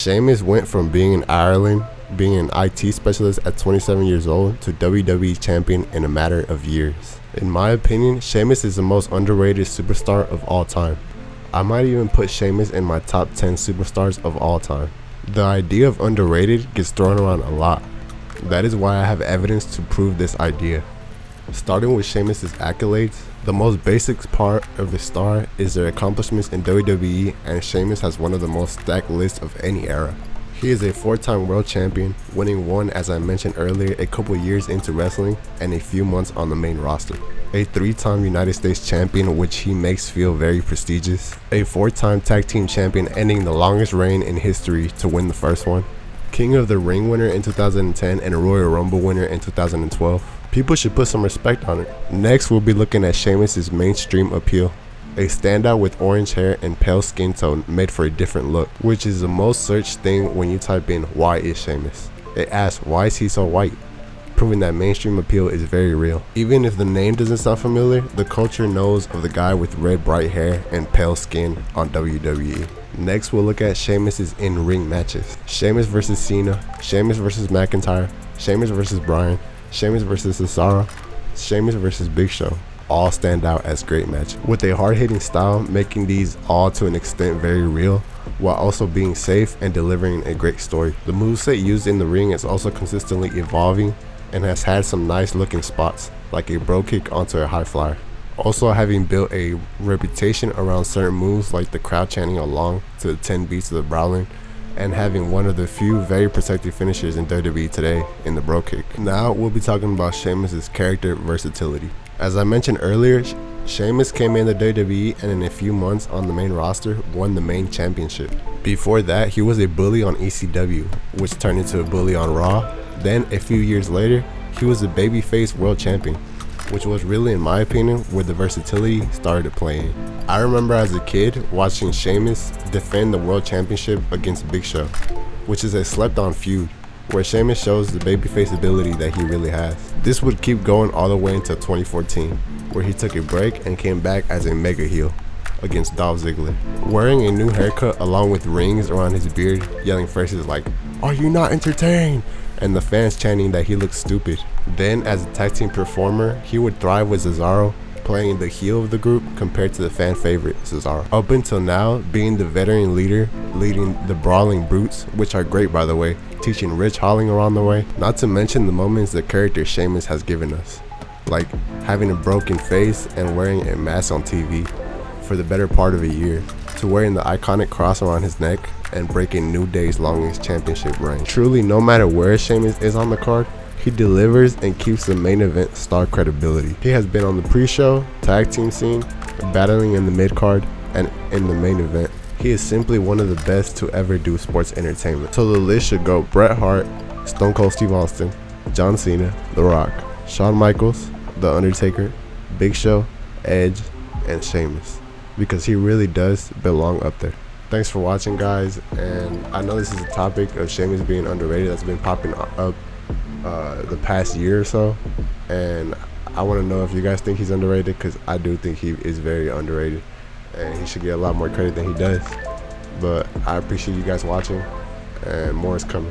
Sheamus went from being in Ireland, being an IT specialist at 27 years old, to WWE champion in a matter of years. In my opinion, Sheamus is the most underrated superstar of all time. I might even put Sheamus in my top 10 superstars of all time. The idea of underrated gets thrown around a lot. That is why I have evidence to prove this idea. Starting with Sheamus' accolades, the most basic part of a star is their accomplishments in WWE, and Sheamus has one of the most stacked lists of any era. He is a 4-time world champion, winning one, as I mentioned earlier, a couple years into wrestling and a few months on the main roster. A 3-time United States champion, which he makes feel very prestigious. A 4-time tag team champion, ending the longest reign in history to win the first one. King of the Ring winner in 2010 and Royal Rumble winner in 2012. People should put some respect on it. Next, we'll be looking at Sheamus' mainstream appeal. A standout with orange hair and pale skin tone made for a different look, which is the most searched thing when you type in "why is Sheamus?" It asks, why is he so white? Proving that mainstream appeal is very real. Even if the name doesn't sound familiar, the culture knows of the guy with red bright hair and pale skin on WWE. Next, we'll look at Sheamus' in-ring matches. Sheamus vs. Cena, Sheamus vs. McIntyre, Sheamus vs. Bryan, Sheamus vs. Cesaro, Sheamus vs. Big Show. All stand out as great matches, with a hard-hitting style, making these all to an extent very real, while also being safe and delivering a great story. The moveset used in the ring is also consistently evolving and has had some nice looking spots, like a bro kick onto a high flyer. Also having built a reputation around certain moves like the crowd chanting along to the 10 beats of the Browling, and having one of the few very protected finishers in WWE today in the bro kick. Now we'll be talking about Sheamus' character versatility. As I mentioned earlier, Sheamus came in the WWE and in a few months on the main roster won the main championship. Before that, he was a bully on ECW, which turned into a bully on Raw. Then a few years later, he was a babyface world champion, which was really, in my opinion, where the versatility started playing. I remember as a kid watching Sheamus defend the world championship against Big Show, which is a slept-on feud, where Sheamus shows the babyface ability that he really has. This would keep going all the way until 2014, where he took a break and came back as a mega heel against Dolph Ziggler, wearing a new haircut along with rings around his beard, yelling phrases like, "Are you not entertained?" and the fans chanting that he looks stupid. Then, as a tag team performer, he would thrive with Cesaro, playing the heel of the group compared to the fan favorite Cesaro. Up until now, being the veteran leader, leading the Brawling Brutes, which are great by the way, teaching Rich Holling around the way. Not to mention the moments the character Sheamus has given us, like having a broken face and wearing a mask on TV for the better part of a year, to wearing the iconic cross around his neck and breaking New Day's longest championship reign. Truly, no matter where Sheamus is on the card, he delivers and keeps the main event star credibility. He has been on the pre-show, tag team scene, battling in the mid-card, and in the main event. He is simply one of the best to ever do sports entertainment. So the list should go Bret Hart, Stone Cold Steve Austin, John Cena, The Rock, Shawn Michaels, The Undertaker, Big Show, Edge, and Sheamus, because he really does belong up there. Thanks for watching, guys, and I know this is a topic of Sheamus being underrated that's been popping up the past year or so, and I want to know if you guys think he's underrated, because I do think he is very underrated and he should get a lot more credit than he does. But I appreciate you guys watching, and more is coming.